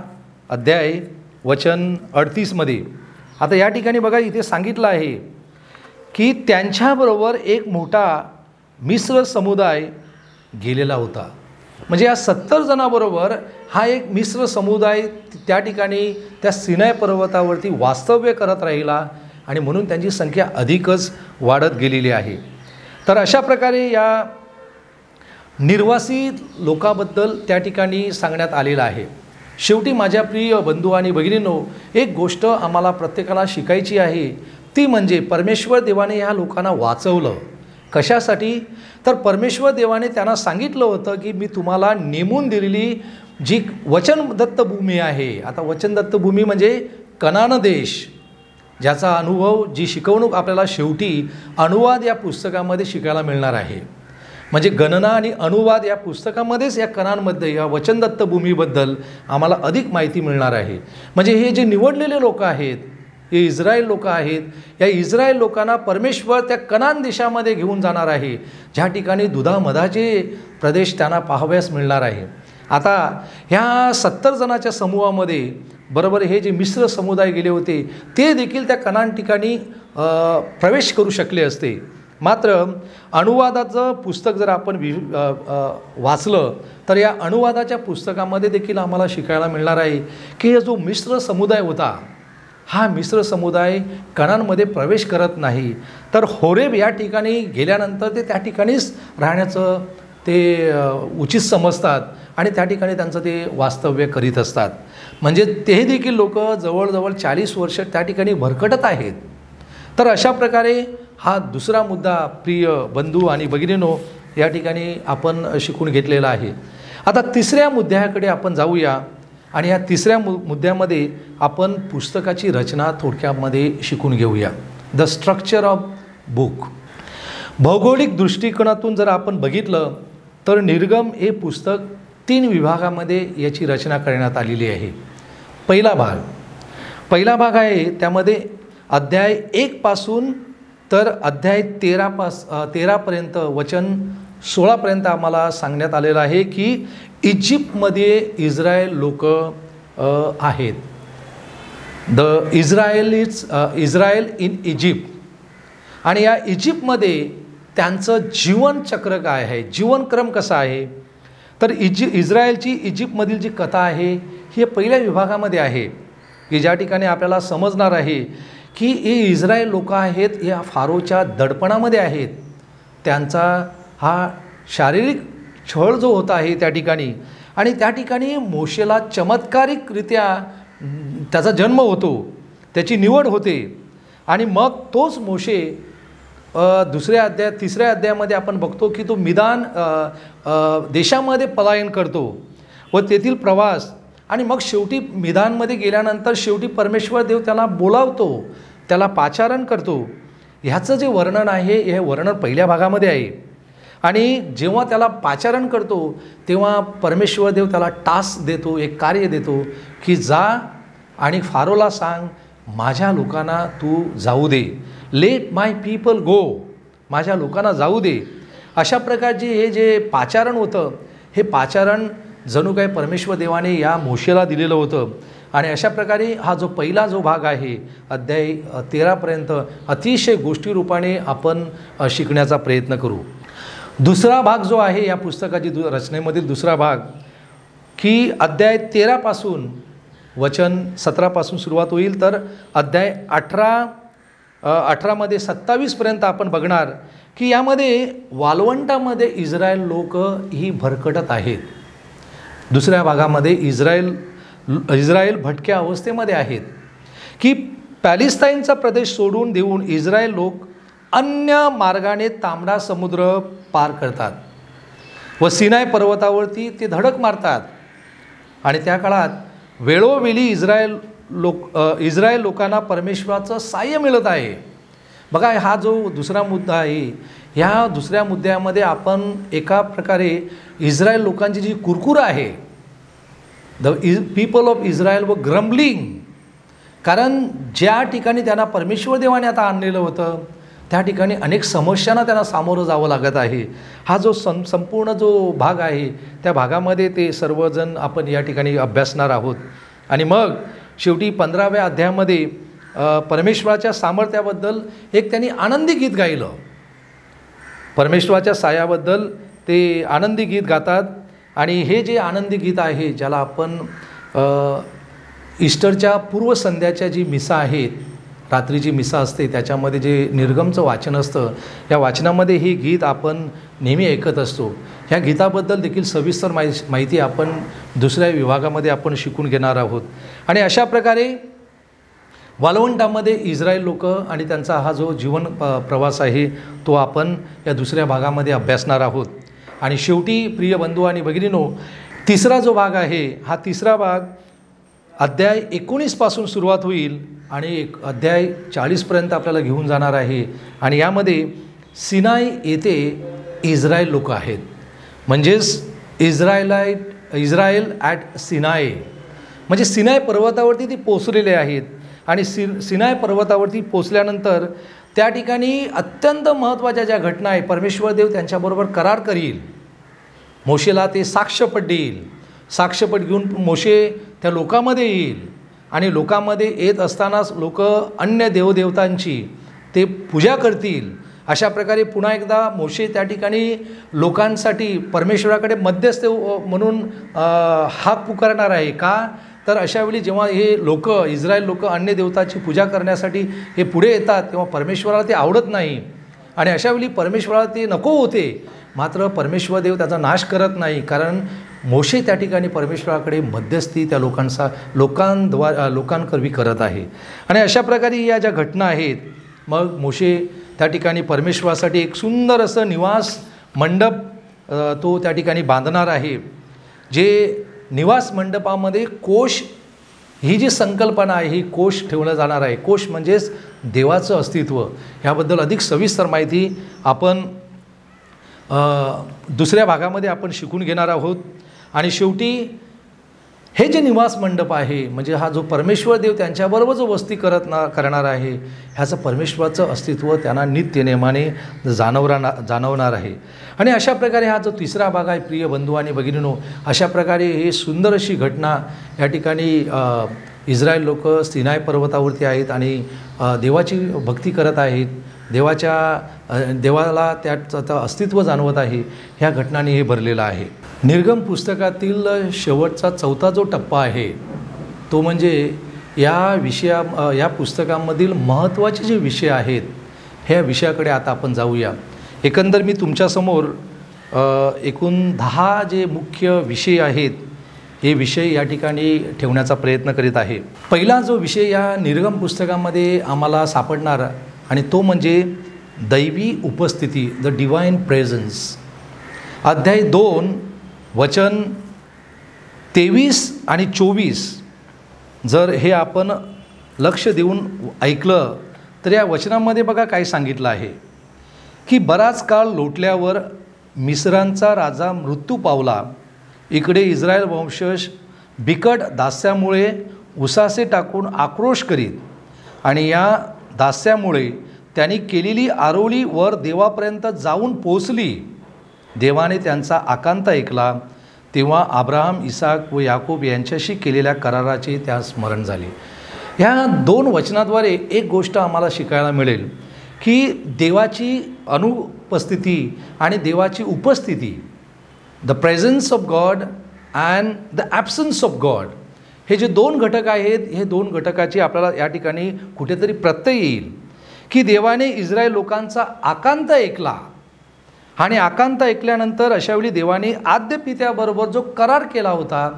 अध्याय वचन 38मध्ये. आता या ठिकाणी बघा इथे सांगितलं आहे की त्यांच्याबरोबर एक मोठा मिश्र समुदाय गेलेला होता. म्हणजे या 70 जणांबरोबर हा एक मिश्र समुदाय त्या ठिकाणी त्या सिनाय पर्वतावरती वास्तव्य करत राहिला आणि म्हणून त्यांची संख्या अधिकच वाढत गेलेली आहे. तर अशा प्रकारे या निर्वासित लोकाबद्दल त्या ठिकाणी सांगण्यात आलेलं आहे. शेवटी माझ्या प्रिय बंधू आणि भगिनींनो, एक गोष्ट आम्हाला प्रत्येकाला शिकायची आहे, ती म्हणजे परमेश्वर देवाने ह्या लोकांना वाचवलं. कशासाठी? तर परमेश्वर देवाने त्यांना सांगितलं होतं की मी तुम्हाला नेमून दिलेली जी वचनदत्त भूमी आहे, आता वचनदत्त भूमी म्हणजे कनान देश, ज्याचा अनुभव, जी शिकवणूक आपल्याला शेवटी अनुवाद या पुस्तकामध्ये शिकायला मिळणार आहे. म्हणजे गणना आणि अनुवाद या पुस्तकामध्येच या कनानमध्ये या वचनदत्त भूमीबद्दल आम्हाला अधिक माहिती मिळणार आहे. म्हणजे हे जे निवडलेले लोक आहेत, हे इस्रायल लोक आहेत. या इस्रायल लोकांना परमेश्वर त्या कनान देशामध्ये घेऊन जाणार आहे, ज्या ठिकाणी दुधामधाचे प्रदेश त्यांना पाहाव्यास मिळणार आहे. आता ह्या 70 जणाच्या समूहामध्ये बरोबर हे जे मिश्र समुदाय गेले होते ते देखील त्या कनान ठिकाणी प्रवेश करू शकले असते. मात्र अनुवादाचं पुस्तक जर आपण वाचलं तर या अनुवादाच्या पुस्तकामध्ये देखील आम्हाला शिकायला मिळणार आहे की जो मिश्र समुदाय होता, हा मिश्र समुदाय कनानमध्ये प्रवेश करत नाही, तर होरेब या ठिकाणी गेल्यानंतर ते त्या ठिकाणीच राहण्याचं ते उचित समजतात आणि त्या ठिकाणी त्यांचं ते वास्तव्य करीत असतात. म्हणजे ते देखील लोक जवळजवळ 40 वर्ष त्या ठिकाणी भरकटत आहेत. तर अशा प्रकारे हा दुसरा मुद्दा प्रिय बंधू आणि भगिनींनो या ठिकाणी आपण शिकून घेतलेला आहे. आता तिसऱ्या मुद्द्याकडे आपण जाऊया आणि या तिसऱ्या मुद्द्यामध्ये आपण पुस्तकाची रचना थोडक्यामध्ये शिकून घेऊया. The structure of book. भौगोलिक दृष्टिकोनातून जर आपण बघितलं तर निर्गम हे पुस्तक 3 विभागामध्ये याची रचना करण्यात आलेली आहे. पहिला भाग आहे, त्यामध्ये अध्याय 1 पासून तर अध्याय 13पर्यंत वचन 16पर्यंत आम्हाला सांगण्यात आलेलं आहे की इजिप्तमध्ये इस्रायल लोक आहेत. The Israel in Egypt. आणि या इजिप्तमध्ये त्यांचं जीवनचक्र काय आहे, जीवनक्रम कसा आहे. तर इस्रायलची इजिप्तमधील जी कथा आहे ही पहिल्या विभागामध्ये आहे की ज्या ठिकाणी आपल्याला समजणार आहे की हे इस्रायल लोक आहेत, या फारोच्या दडपणामध्ये आहेत. त्यांचा हा शारीरिक छळ जो होता आहे त्या ठिकाणी, आणि त्या ठिकाणी मोशेला चमत्कारिकरित्या त्याचा जन्म होतो, त्याची निवड होते आणि मग तोच मोशे तिसऱ्या अध्यायामध्ये आपण बघतो की तो मिदान देशामध्ये पलायन करतो व तेथील प्रवास, आणि मग शेवटी मिदानमध्ये गेल्यानंतर शेवटी परमेश्वर देव त्याला बोलावतो, त्याला पाचारण करतो. ह्याचं जे वर्णन आहे हे वर्णन पहिल्या भागामध्ये आहे. आणि जेव्हा त्याला पाचारण करतो तेव्हा परमेश्वर देव त्याला टास्क देतो, एक कार्य देतो की जा आणि फारोला सांग माझ्या लोकांना तू जाऊ दे, लेट माय पीपल गो, माझ्या लोकांना जाऊ दे. अशा प्रकारचे हे जे पाचारण होतं, हे पाचारण जणू काय परमेश्वर देवाने या मोशेला दिलेलं होतं. आणि अशा प्रकारे हा जो पहिला जो भाग आहे अध्याय 13पर्यंत अतिशय गोष्टीरूपाने आपण शिकण्याचा प्रयत्न करू. दुसरा भाग जो आहे या पुस्तकाची रचनेमधील दुसरा भाग की अध्याय 13 पासून वचन 17 सुरुवात होईल तर अध्याय 18मध्ये 27पर्यंत आपण बघणार की यामध्ये वाळवंटामध्ये इस्रायल लोक ही भरकटत आहेत. दुसऱ्या भागामध्ये इस्रायल भटक्या अवस्थेमध्ये आहेत की पॅलेस्टाईनचा प्रदेश सोडून देऊन इस्रायल लोक अन्य मार्गाने तांबडा समुद्र पार करतात व सिनाय पर्वतावरती ते धडक मारतात. आणि त्या काळात वेळोवेळी इस्रायल लोकांना परमेश्वराचं साह्य मिळत आहे. बघा हा जो दुसरा मुद्दा आहे, ह्या दुसऱ्या मुद्द्यामध्ये आपण एका प्रकारे इस्रायल लोकांची जी कुरकुर आहे, द पीपल ऑफ इस्रायल व ग्रम्बलिंग, कारण ज्या ठिकाणी त्यांना परमेश्वर देवाने आता आणलेलं होतं त्या ठिकाणी अनेक समस्यांना त्यांना सामोरं जावं लागत आहे. हा जो संपूर्ण जो भाग आहे त्या भागामध्ये ते सर्वजण आपण या ठिकाणी अभ्यासणार आहोत. आणि मग शेवटी 15व्या अध्यायामध्ये परमेश्वराच्या सामर्थ्याबद्दल एक त्यांनी आनंदी गीत गायलं. परमेश्वराच्या सायाबद्दल ते आनंदी गीत गातात. आणि हे जे आनंदी गीत आहे, ज्याला आपण ईस्टरच्या पूर्वसंध्याच्या जी मिसा आहेत, रात्रीची मिसा असते, त्याच्यामध्ये जे निर्गमचं वाचन असतं, या वाचनामध्ये ही गीत आपण नेहमी ऐकत असतो. ह्या गीताबद्दल देखील सविस्तर माहिती आपण दुसऱ्या विभागामध्ये आपण शिकून घेणार आहोत. आणि अशा प्रकारे वाळवंटामध्ये इस्रायल लोक आणि त्यांचा हा जो जीवन प्रवास आहे तो आपण या दुसऱ्या भागामध्ये अभ्यासणार आहोत. आणि शेवटी प्रिय बंधू आणि भगिनीनो, तिसरा जो भाग आहे, हा तिसरा भाग अध्याय 19 पासून सुरुवात होईल आणि अध्याय 40पर्यंत आपल्याला घेऊन जाणार आहे. आणि यामध्ये सिनाई येथे इस्रायल लोक आहेत, म्हणजेच इस्रायल ॲट सिनाई, म्हणजे सिनाई पर्वतावरती ती पोचलेले आहेत. आणि सिनाई पर्वतावरती पोचल्यानंतर त्या ठिकाणी अत्यंत महत्त्वाच्या ज्या घटना आहे, परमेश्वर देव त्यांच्याबरोबर करार करील. मोशेला ते साक्षपट देईल. साक्षपट घेऊन मोशे त्या लोकांमध्ये येईल आणि लोकांमध्ये येत असतानाच लोक अन्य देवदेवतांची ते पूजा करतील. अशा प्रकारे पुन्हा एकदा मोशे त्या ठिकाणी लोकांसाठी परमेश्वराकडे मध्यस्थ म्हणून हाक पुकारणार आहे. का तर अशावेळी जेव्हा हे लोक, इस्रायल लोक अन्य देवताची पूजा करण्यासाठी हे पुढे येतात, तेव्हा परमेश्वराला ते आवडत नाही. आणि अशावेळी परमेश्वराला ते नको होते. मात्र परमेश्वर देव त्याचा नाश करत नाही, कारण मोशे त्या ठिकाणी परमेश्वराकडे मध्यस्थी त्या लोकांकरवी करत आहे. आणि अशा प्रकारे या ज्या घटना आहेत, मग मोशे त्या ठिकाणी परमेश्वरासाठी एक सुंदर असं निवास मंडप तो त्या ठिकाणी बांधणार आहे. जे निवास मंडपामध्ये कोश ही जी संकल्पना आहे, ही कोश ठेवलं जाणार आहे. कोश म्हणजेच देवाचं अस्तित्व. ह्याबद्दल अधिक सविस्तर माहिती आपण दुसऱ्या भागामध्ये आपण शिकून घेणार आहोत. आणि शेवटी हे जे निवास मंडप आहे, म्हणजे हा जो परमेश्वर देव त्यांच्याबरोबर जो वस्ती करणार आहे, ह्याचं परमेश्वराचं अस्तित्व त्यांना नित्य नेमाने जाणवणार आहे. आणि अशा प्रकारे हा जो तिसरा भाग आहे प्रिय बंधू आणि भगिनीनो, अशा प्रकारे हे सुंदर अशी घटना या ठिकाणी इस्रायल लोक सिनाई पर्वतावरती आहेत आणि देवाची भक्ती करत आहेत. देवाला त्याचं अस्तित्व जाणवत आहे. ह्या घटनांनी हे भरलेलं आहे. निर्गम पुस्तकातील शेवटचा 4था जो टप्पा आहे, तो म्हणजे या पुस्तकामधील महत्त्वाचे जे विषय आहेत, ह्या विषयाकडे आता आपण जाऊया. एकंदर मी तुमच्यासमोर एकूण 10 जे मुख्य विषय आहेत, हे विषय या ठिकाणी ठेवण्याचा प्रयत्न करीत आहे. पहिला जो विषय या निर्गम पुस्तकामध्ये आम्हाला सापडणार, आणि तो म्हणजे दैवी उपस्थिती, द डिवाइन प्रेझन्स. अध्याय 2 वचन 23 आणि 24 जर हे आपण लक्ष देऊन ऐकलं तर या वचनामध्ये बघा काय सांगितलं आहे की बराच काळ लोटल्यावर मिस्रांचा राजा मृत्यू पावला. इकडे इस्रायल वंशज बिकट दास्यामुळे उसासे टाकून आक्रोश करीत आणि या दास्यामुळे त्यांनी केलेली आरोळी वर देवापर्यंत जाऊन पोचली. देवाने त्यांचा आकांत ऐकला. तेव्हा अब्राहम, इसाक व याकूब यांच्याशी केलेल्या कराराचे त्यास स्मरण झाले. ह्या 2 वचनाद्वारे एक गोष्ट आम्हाला शिकायला मिळेल की देवाची अनुपस्थिती आणि देवाची उपस्थिती, the presence of God and the absence of God, हे जे 2 घटक आहेत, हे 2 घटकाची आपल्याला या ठिकाणी कुठेतरी प्रत्यय येईल की देवाने इस्रायल लोकांचा आकांत ऐकला. आणि आकांत ऐकल्यानंतर अशावेळी देवाने आद्य पित्याबरोबर जो करार केला होता,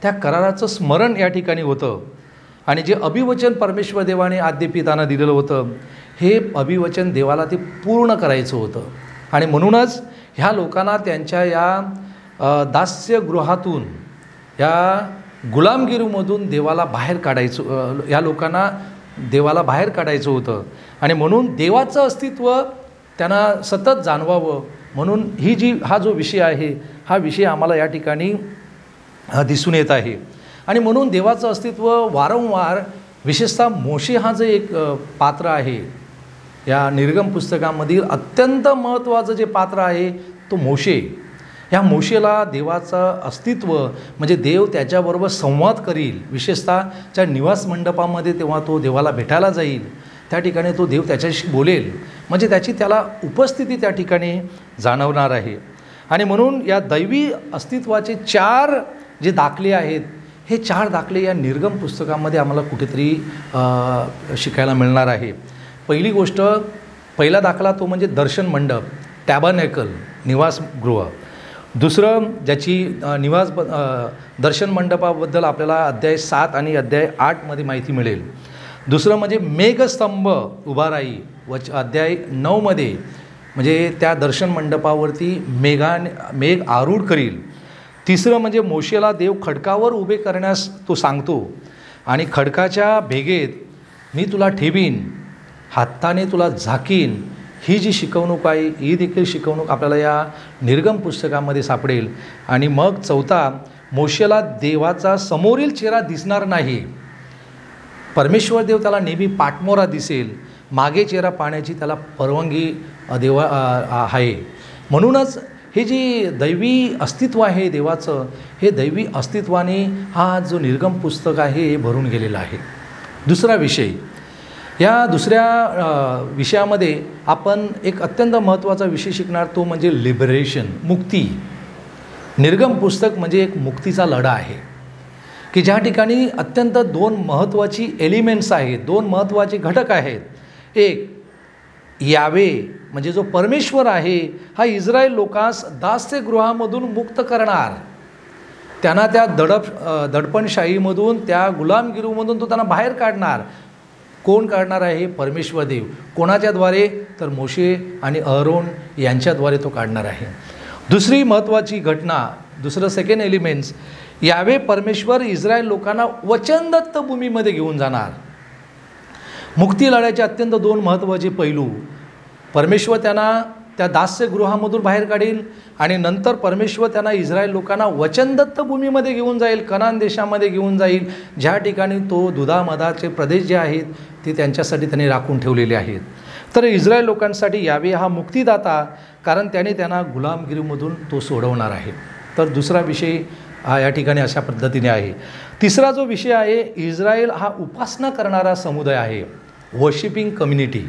त्या कराराचं स्मरण या ठिकाणी होतं. आणि जे अभिवचन परमेश्वर देवाने आद्य पित्यांना दिलेलं होतं, हे अभिवचन देवाला ते पूर्ण करायचं होतं. आणि म्हणूनच ह्या लोकांना त्यांच्या या दास्यगृहातून, या गुलामगिरीमधून देवाला बाहेर काढायचं, या लोकांना देवाला बाहेर काढायचं होतं. आणि म्हणून देवाचं अस्तित्व त्यांना सतत जाणवावं म्हणून हा जो विषय आहे, हा विषय आम्हाला या ठिकाणी दिसून येत आहे. आणि म्हणून देवाचं अस्तित्व वारंवार, विशेषतः मोशे हा जे एक पात्र आहे, या निर्गम पुस्तकामधील अत्यंत महत्त्वाचं जे पात्र आहे तो मोशे. ह्या मोशेला देवाचं अस्तित्व म्हणजे देव त्याच्याबरोबर संवाद करील, विशेषतः त्या निवास मंडपामध्ये तेव्हा तो देवाला भेटायला जाईल, त्या ठिकाणी तो देव त्याच्याशी बोलेल, म्हणजे त्याची त्याला उपस्थिती त्या ठिकाणी जाणवणार आहे. आणि म्हणून या दैवी अस्तित्वाचे 4 जे दाखले आहेत, हे 4 दाखले या निर्गम पुस्तकामध्ये आम्हाला कुठेतरी शिकायला मिळणार आहे. पहिली गोष्ट, पहिला दाखला तो म्हणजे दर्शन मंडप, टॅबरनेकल, निवासगृह. दुसरं ज्याची दर्शन मंडपाबद्दल आपल्याला अध्याय 7 आणि अध्याय 8मध्ये माहिती मिळेल. दुसरं म्हणजे मेघस्तंभ उभा राही, अध्याय 9मध्ये म्हणजे त्या दर्शन मंडपावरती मेघ आरूढ करील. तिसरं म्हणजे मोशेला देव खडकावर उभे करण्यास तो सांगतो आणि खडकाच्या भेगेत मी तुला ठेवीन, हाताने तुला झाकीन. ही जी शिकवणूक आहे ही देखील शिकवणूक आपल्याला या निर्गम पुस्तकामध्ये सापडेल. आणि मग चौथा, मोशेला देवाचा समोरील चेहरा दिसणार नाही. परमेश्वर देव त्याला नेहमी पाठमोरा दिसेल, मागे चेहरा पाहण्याची त्याला परवानगी देवा आहे. म्हणूनच हे जे दैवी अस्तित्व आहे देवाचं, हे दैवी अस्तित्वाने हा जो निर्गम पुस्तक आहे हे भरून गेलेलं आहे. दुसरा विषय, या दुसऱ्या विषयामध्ये आपण एक अत्यंत महत्त्वाचा विषय शिकणार, तो म्हणजे लिबरेशन, मुक्ती. निर्गम पुस्तक म्हणजे एक मुक्तीचा लढा आहे की ज्या ठिकाणी अत्यंत 2 महत्त्वाची एलिमेंट्स आहेत, 2 महत्त्वाचे घटक आहेत. एक, यावे म्हणजे जो परमेश्वर आहे हा इस्रायल लोकांस दास्यगृहामधून मुक्त करणार, त्यांना त्या दडपणशाहीमधून, त्या गुलामगिरीमधून तो त्यांना बाहेर काढणार. कोण काढणार आहे? परमेश्वर देव. कोणाच्याद्वारे? तर मोशे आणि अहरोन यांच्याद्वारे तो काढणार आहे. दुसरी महत्त्वाची घटना, दुसरं सेकंड एलिमेंट्स, यावे परमेश्वर इस्रायल लोकांना वचनदत्त भूमीमध्ये घेऊन जाणार. मुक्ती लढ्याचे अत्यंत 2 महत्त्वाचे पैलू, परमेश्वर त्यांना त्या दास्यगृहामधून बाहेर काढील आणि नंतर परमेश्वर त्यांना इस्रायल लोकांना वचनदत्त भूमीमध्ये घेऊन जाईल, कनान देशामध्ये घेऊन जाईल, ज्या ठिकाणी तो दुधामधाचे प्रदेश जे आहेत ते त्यांच्यासाठी त्यांनी राखून ठेवलेले आहेत. तर इस्रायल लोकांसाठी यावे हा मुक्तीदाता, कारण त्याने त्यांना गुलामगिरीमधून तो सोडवणार आहे. तर दुसरा विषय हा या ठिकाणी अशा पद्धतीने आहे. तिसरा जो विषय आहे, इस्रायल हा उपासना करणारा समुदाय आहे, वर्शिपिंग कम्युनिटी.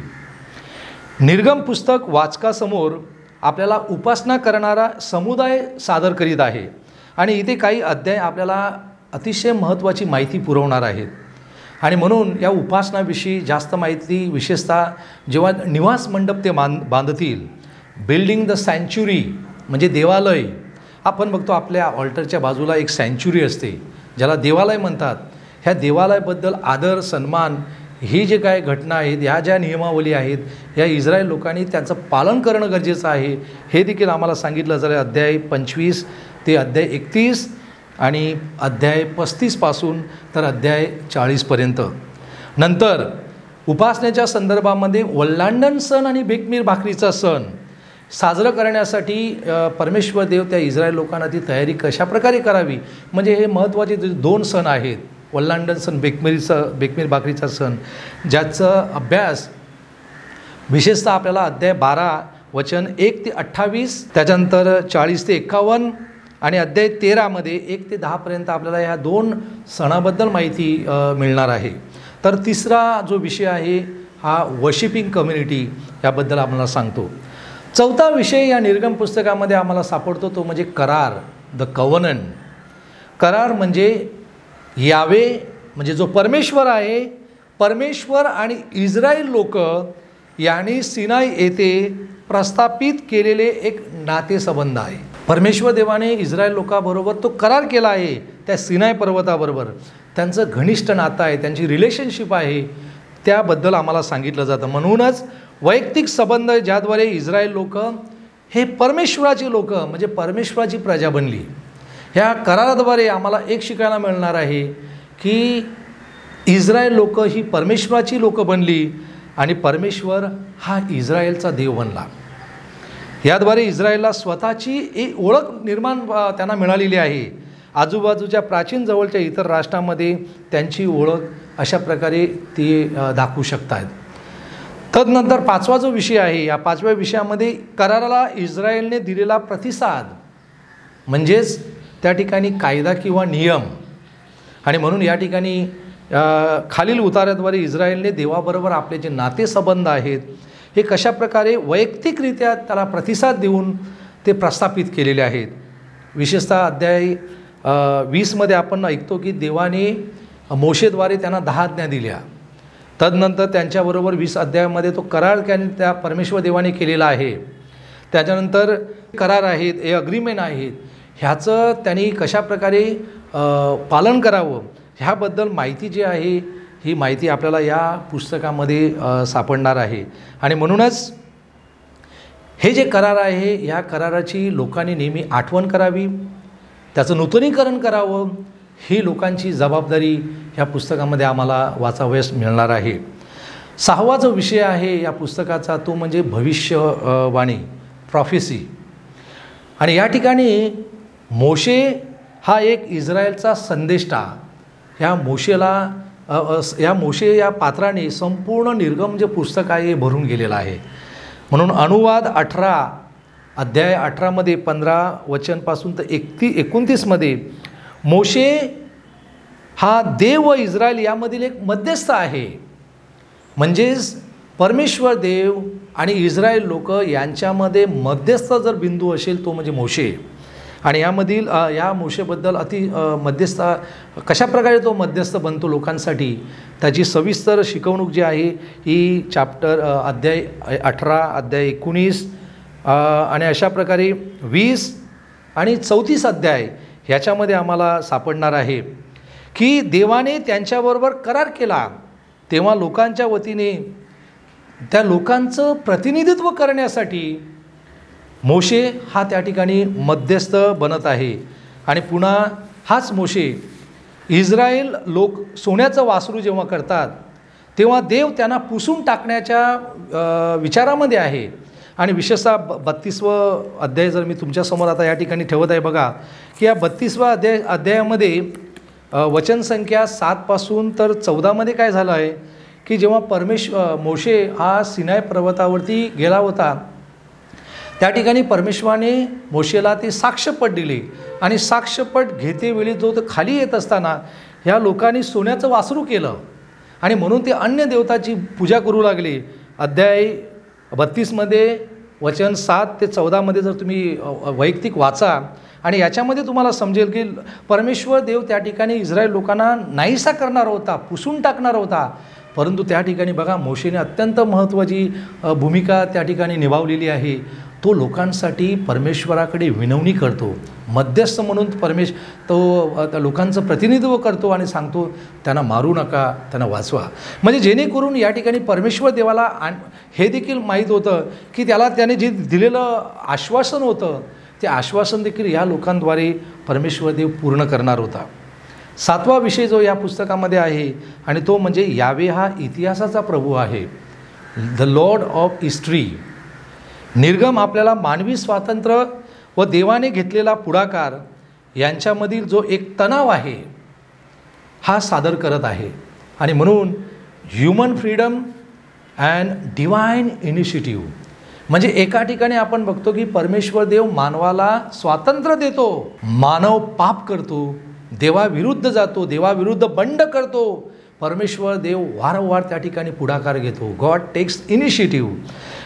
निर्गम पुस्तक वाचकासमोर आपल्याला उपासना करणारा समुदाय सादर करीत आहे आणि इथे काही अध्याय आपल्याला अतिशय महत्त्वाची माहिती पुरवणार आहेत. आणि म्हणून या उपासनाविषयी जास्त माहिती विशेषतः जेव्हा निवास मंडप ते बांधतील, बिल्डिंग द सँच्युरी म्हणजे देवालय. आपण बघतो आपल्या ऑल्टरच्या बाजूला एक सँच्युरी असते ज्याला देवालय म्हणतात. ह्या देवालयाबद्दल आदर, सन्मान, ही जे काय घटना आहेत, ह्या ज्या नियमावली आहेत, या इस्रायल लोकांनी त्यांचं पालन करणं गरजेचं आहे. हे देखील आम्हाला सांगितलं झालं अध्याय 25 ते अध्याय 31 आणि अध्याय 35 पासून तर अध्याय 40पर्यंत. नंतर उपासनेच्या संदर्भामध्ये वल्लांडण सण आणि बेकमीर भाकरीचा सण साजरं करण्यासाठी परमेश्वर देव त्या इस्रायल लोकांना ती तयारी कशाप्रकारे करावी, म्हणजे हे महत्त्वाचे 2 सण आहेत, वल्लांडण सण, बेकमीर भाकरीचा सण, ज्याचा अभ्यास विशेषतः आपल्याला अध्याय 12 वचन 1 ते 28, त्याच्यानंतर 40 ते 51 आणि अध्याय 13मध्ये 1 ते 10पर्यंत आपल्याला ह्या 2 सणाबद्दल माहिती मिळणार आहे. तर तिसरा जो विषय आहे हा वर्शिपिंग कम्युनिटी, याबद्दल आम्हाला सांगतो. चौथा विषय या निर्गम पुस्तकामध्ये आम्हाला सापडतो तो म्हणजे करार, द कव्हनंट. करार म्हणजे यावे म्हणजे जो परमेश्वर आहे, परमेश्वर आणि इस्रायल लोक यांनी सिनाई येथे प्रस्थापित केलेले एक नातेसंबंध आहे. परमेश्वर देवाने इस्रायल लोकांबरोबर तो करार केला आहे, त्या सिनाई पर्वताबरोबर त्यांचं घनिष्ठ नातं आहे, त्यांची रिलेशनशिप आहे, त्याबद्दल आम्हाला सांगितलं जातं. म्हणूनच वैयक्तिक संबंध ज्याद्वारे इस्रायल लोक हे परमेश्वराची लोक म्हणजे परमेश्वराची प्रजा बनली. ह्या कराराद्वारे आम्हाला एक शिकायला मिळणार आहे की इस्रायल लोक ही परमेश्वराची लोक बनली आणि परमेश्वर हा इस्रायलचा देव बनला. याद्वारे इस्रायलला स्वतःची एक ओळख निर्माण त्यांना मिळालेली आहे. आजूबाजूच्या प्राचीन जवळच्या इतर राष्ट्रांमध्ये त्यांची ओळख अशा प्रकारे ती दाखवू शकतात. तदनंतर 5वा जो विषय आहे, या 5व्या विषयामध्ये कराराला इस्रायलने दिलेला प्रतिसाद म्हणजेच त्या ठिकाणी कायदा किंवा नियम. आणि म्हणून या ठिकाणी खालील उतार्याद्वारे इस्रायलने देवाबरोबर आपले जे नातेसंबंध आहेत हे कशाप्रकारे वैयक्तिकरित्या त्याला प्रतिसाद देऊन ते प्रस्थापित केलेले आहेत. विशेषतः अध्याय 20 आपण ऐकतो की देवाने मोशेद्वारे त्यांना 10 आज्ञा दिल्या. तदनंतर त्यांच्याबरोबर 20 अध्यायामध्ये तो करार त्या परमेश्वर देवाने केलेला आहे. त्याच्यानंतर करार आहेत, हे अग्रीमेंट आहेत, ह्याचं त्यांनी कशाप्रकारे पालन करावं ह्याबद्दल माहिती जी आहे ही माहिती आपल्याला या पुस्तकामध्ये सापडणार आहे. आणि म्हणूनच हे जे करार आहे ह्या कराराची लोकांनी नेहमी आठवण करावी, त्याचं नूतनीकरण करावं, ही लोकांची जबाबदारी ह्या पुस्तकामध्ये आम्हाला वाचावयास मिळणार आहे. 6वा जो विषय आहे या पुस्तकाचा तो म्हणजे भविष्यवाणी, प्रॉफेसी. आणि या ठिकाणी मोशे हा एक इस्रायलचा संदेष्टा. ह्या मोशे या पात्राने संपूर्ण निर्गम जे पुस्तक आहे हे भरून गेलेलं आहे. म्हणून अनुवाद 18 अध्याय 18 15 वचनपासून तर 29 मोशे हा देव व इस्रायल यामधील एक मध्यस्थ आहे. म्हणजेच परमेश्वर देव आणि इस्रायल लोक यांच्यामध्ये मध्यस्थ जर बिंदू असेल तो म्हणजे मोशे. आणि यामधील या मोशेबद्दल मध्यस्थ कशाप्रकारे तो मध्यस्थ बनतो लोकांसाठी त्याची सविस्तर शिकवणूक जी आहे ही अध्याय 18 अध्याय 19 आणि अशा प्रकारे 20 आणि 34 अध्याय ह्याच्यामध्ये आम्हाला सापडणार आहे की देवाने त्यांच्याबरोबर करार केला तेव्हा लोकांच्या वतीने त्या लोकांचं प्रतिनिधित्व करण्यासाठी मोशे हा त्या ठिकाणी मध्यस्थ बनत आहे. आणि पुन्हा हाच मोशे इस्रायल लोक सोन्याचं वासरू जेव्हा करतात तेव्हा देव त्यांना पुसून टाकण्याच्या विचारामध्ये आहे. आणि विशेषतः 32वं अध्याय जर मी तुमच्यासमोर आता या ठिकाणी ठेवत आहे बघा की या 32व्या अध्यायामध्ये वचन संख्या 7 तर 14 काय झालं आहे की जेव्हा मोशे हा सिनाय पर्वतावरती गेला होता त्या ठिकाणी परमेश्वराने मोशेला ते साक्षपट दिले. आणि साक्षपट घेतेवेळी जो तो खाली येत असताना ह्या लोकांनी सोन्याचं वासरू केलं आणि म्हणून ते अन्य देवताची पूजा करू लागले. अध्याय 32 वचन 7 ते 14 जर तुम्ही वैयक्तिक वाचा आणि याच्यामध्ये तुम्हाला समजेल की परमेश्वर देव त्या ठिकाणी इस्रायल लोकांना नाहीसा करणार होता, पुसून टाकणार होता. परंतु त्या ठिकाणी बघा मोशेने अत्यंत महत्त्वाची भूमिका त्या ठिकाणी निभावलेली आहे. तो लोकांसाठी परमेश्वराकडे विनवणी करतो, मध्यस्थ म्हणून तो त्या लोकांचं प्रतिनिधित्व करतो आणि सांगतो त्यांना मारू नका, त्यांना वाचवा. म्हणजे जेणेकरून या ठिकाणी परमेश्वर देवाला हे देखील माहीत होतं की त्याने जे दिलेलं आश्वासन होतं ते आश्वासन देखील या लोकांद्वारे परमेश्वर देव पूर्ण करणार होता. 7वा विषय जो या पुस्तकामध्ये आहे आणि तो म्हणजे यावे हा इतिहासाचा प्रभू आहे, द लॉर्ड ऑफ हिस्ट्री. निर्गम आपल्याला मानवी स्वातंत्र्य व देवाने घेतलेला पुढाकार यांच्यामधील जो एक तणाव आहे हा सादर करत आहे. आणि म्हणून human freedom and divine initiative म्हणजे एका ठिकाणी आपण बघतो की परमेश्वर देव मानवाला स्वातंत्र्य देतो, मानव पाप करतो, देवाविरुद्ध जातो, देवाविरुद्ध बंड करतो. परमेश्वर देव वारंवार त्या ठिकाणी पुढाकार घेतो, गॉड टेक्स इनिशिएटिव्ह.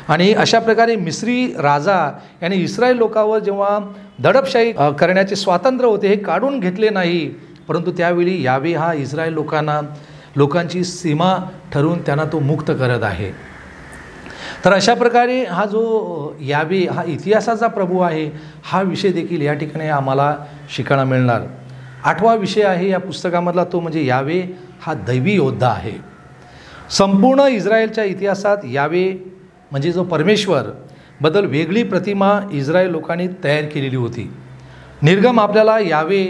आणि अशा प्रकारे मिस्री राजा याने इस्रायल लोकांवर जेव्हा दडपशाही करण्याचे स्वातंत्र्य होते हे काढून घेतले नाही, परंतु त्यावेळी यावे हा इस्रायल लोकांची सीमा ठरवून त्यांना तो मुक्त करत आहे. तर अशा प्रकारे हा जो यावे हा इतिहासाचा प्रभू आहे हा विषय देखील या ठिकाणी आम्हाला शिकायला मिळणार. 8वा विषय आहे या पुस्तकामधला तो म्हणजे यावे हा दैवी योद्धा आहे. संपूर्ण इस्रायलच्या इतिहासात यावे म्हणजे जो परमेश्वर बद्दल वेगळी प्रतिमा इस्रायल लोकांनी तयार केलेली होती. निर्गम आपल्याला यावे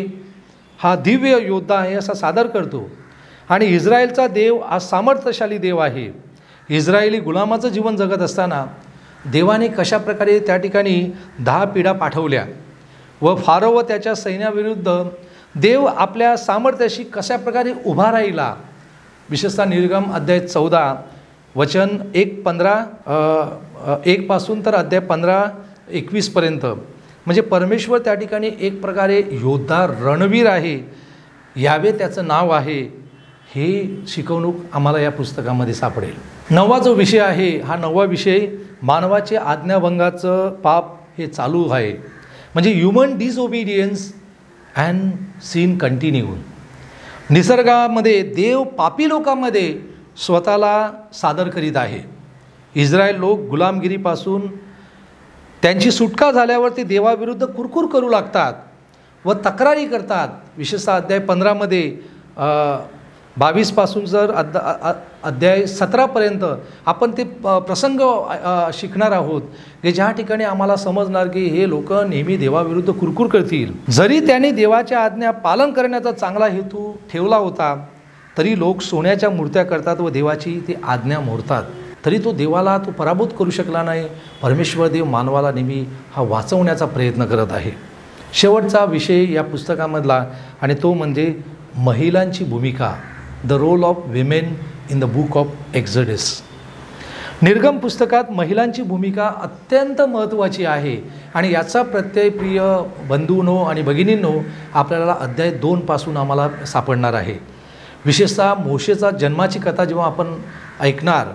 हा दिव्य योद्धा आहे असा सादर करतो. आणि इस्रायलचा देव हा सामर्थ्यशाली देव आहे. इस्रायली गुलामाचं जीवन जगत असताना देवाने कशाप्रकारे त्या ठिकाणी 10 पिढ्या पाठवल्या व फारो व त्याच्या सैन्याविरुद्ध देव आपल्या सामर्थ्याशी कशाप्रकारे उभा राहिला. विशेषतः निर्गम अध्याय 14 वचन 1 पासून तर अध्याय 15 21 पर्यंत म्हणजे परमेश्वर त्या ठिकाणी एक प्रकारे योद्धा रणवीर आहे, यावे त्याचं नाव आहे, हे शिकवणूक आम्हाला या पुस्तकामध्ये सापडेल. 9वा जो विषय आहे, हा 9वा विषय मानवाचे आज्ञाभंगाचं पाप हे चालू आहे, म्हणजे human disobedience and sin continue. निसर्गामध्ये देव पापी लोकांमध्ये स्वतःला सादर करीत आहे. इस्रायल लोक गुलामगिरीपासून त्यांची सुटका झाल्यावर ते देवाविरुद्ध कुरकुर करू लागतात व तक्रारी करतात. विशेषतः अध्याय 15मध्ये 22पासून जर अध्याय 17पर्यंत आपण ते प्रसंग शिकणार आहोत, की ज्या ठिकाणी आम्हाला समजणार की हे लोक नेहमी देवाविरुद्ध कुरकुर करतील. जरी त्यांनी देवाच्या आज्ञा पालन करण्याचा चांगला हेतू ठेवला होता, तरी लोक सोन्याच्या मूर्त्या करतात व देवाची ती आज्ञा मोडतात. तरी तो देवाला तो पराभूत करू शकला नाही. परमेश्वर देव मानवाला नेहमी हा वाचवण्याचा प्रयत्न करत आहे. शेवटचा विषय या पुस्तकामधला, आणि तो म्हणजे महिलांची भूमिका, the role of women in the book of Exodus. निर्गम पुस्तकात महिलांची भूमिका अत्यंत महत्त्वाची आहे, आणि याचा प्रत्यय प्रिय बंधूंनो आणि भगिनींनो आपल्याला अध्याय 2पासून आम्हाला सापडणार आहे. विशेषतः मोशेचा जन्माची कथा जेव्हा आपण ऐकणार,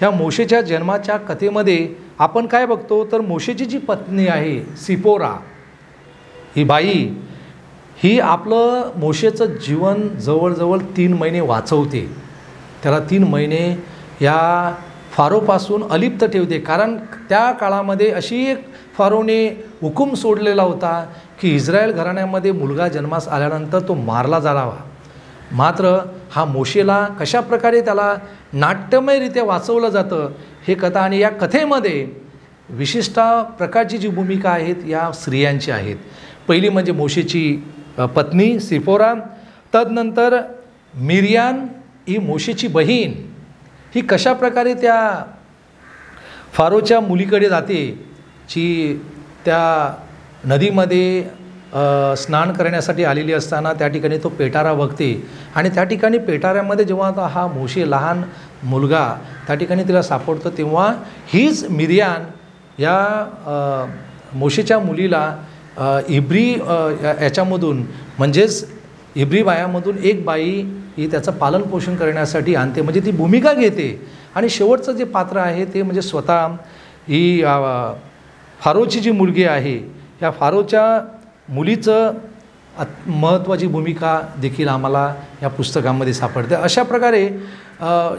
ह्या मोशेच्या जन्माच्या कथेमध्ये आपण काय बघतो, तर मोशेची जी पत्नी आहे सिपोरा, ही बाई ही आपलं मोशेचं जीवन जवळजवळ 3 महिने वाचवते. त्याला 3 महिने या फारोपासून अलिप्त ठेवते, कारण त्या काळामध्ये अशी एक फारोने हुकूम सोडलेला होता की इस्रायल घराण्यामध्ये मुलगा जन्मास आल्यानंतर तो मारला जावा. मात्र हा मोशेला कशाप्रकारे त्याला नाट्यमयरित्या वाचवलं जातं हे कथा, आणि या कथेमध्ये विशिष्ट प्रकारची जी भूमिका आहेत या स्त्रियांची आहेत. पहिली म्हणजे मोशेची पत्नी सिपोरा, तदनंतर मिरियाम ही मोशेची बहीण, ही कशाप्रकारे त्या फारोच्या मुलीकडे जाते, जी त्या नदीमध्ये स्नान करण्यासाठी आलेली असताना त्या ठिकाणी तो पेटारा बघते, आणि त्या ठिकाणी पेटाऱ्यामध्ये जेव्हा हा मोशे लहान मुलगा त्या ठिकाणी तिला सापडतो, तेव्हा हीच मिरियाम या मोशेच्या मुलीला इब्री याच्यामधून म्हणजेच इब्री बायामधून एक बाई ही त्याचं पालनपोषण करण्यासाठी आणते, म्हणजे ती भूमिका घेते. आणि शेवटचं जे पात्र आहे ते म्हणजे स्वतः ही फारोची जी मुलगी आहे, या फारोच्या मुलीचं महत्त्वाची भूमिका देखील आम्हाला या पुस्तकामध्ये सापडते. अशा प्रकारे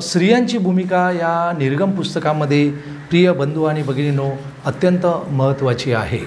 स्त्रियांची भूमिका या निर्गम पुस्तकामध्ये प्रिय बंधू आणि भगिनींनो अत्यंत महत्त्वाची आहे.